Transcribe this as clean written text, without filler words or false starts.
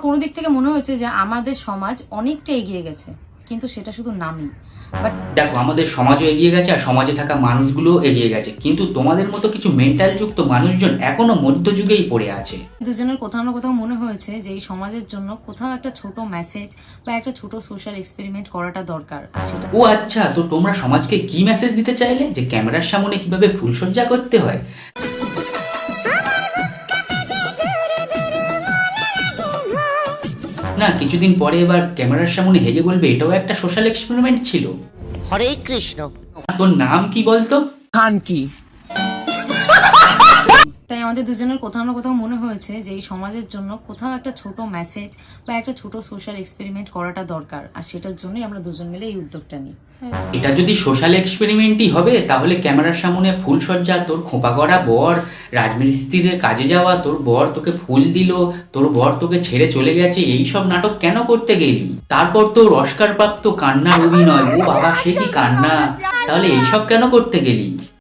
কোনো দিক থেকে মনে হয়েছে যে আমাদের সমাজ অনেকটা এগিয়ে গেছে, কিন্তু সেটা শুধু নামই। বাট দেখো, আমাদের সমাজও এগিয়ে গেছে আর সমাজে থাকা মানুষগুলোও এগিয়ে গেছে, কিন্তু তোমাদের মতো কিছু মেন্টাল যুক্ত মানুষজন এখনো মধ্যযুগেই পড়ে আছে। দুজনের কোথাও না কোথাও মনে হয়েছে যে এই সমাজের জন্য কোথাও একটা ছোট মেসেজ বা একটা ছোট সোশ্যাল এক্সপেরিমেন্ট করাটা দরকার। আর সেটা ও আচ্ছা, তো তোমরা সমাজকে কি মেসেজ দিতে চাইলে, যে ক্যামেরার সামনে কিভাবে ফুলসজ্জা করতে হয়? না, কিছুদিন পরে এবার ক্যামেরার সামনে হেগে বলবে এটাও একটা সোশ্যাল এক্সপেরিমেন্ট ছিল। হরে কৃষ্ণ। তোর নাম কি বলতো? খান কি? তাই আমাদের দুজনের কোথাও না কোথাও মনে হয়েছে যে এই সমাজের জন্য কোথাও একটা ছোট মেসেজ বা একটা ছোট সোশ্যাল এক্সপেরিমেন্ট করাটা দরকার। আর সেটার জন্যই আমরা দুজন মিলে এই উদ্যোগটা নিই। এটা যদি সোশ্যাল এক্সপেরিমেন্টই হবে, তাহলে ক্যামেরার সামনে ফুলসজ্জা, তোর খোঁপা করা বর, রাজমিস্ত্রিদের কাজে যাওয়া, তোর বর তোকে ফুল দিল, তোর বর তোকে ছেড়ে চলে গেছে, এই সব নাটক কেন করতে গেলি? তারপর তোর অস্কার প্রাপ্ত কান্নার অভিনয়, ও বাবা সে কি কান্না! তাহলে এইসব কেন করতে গেলি?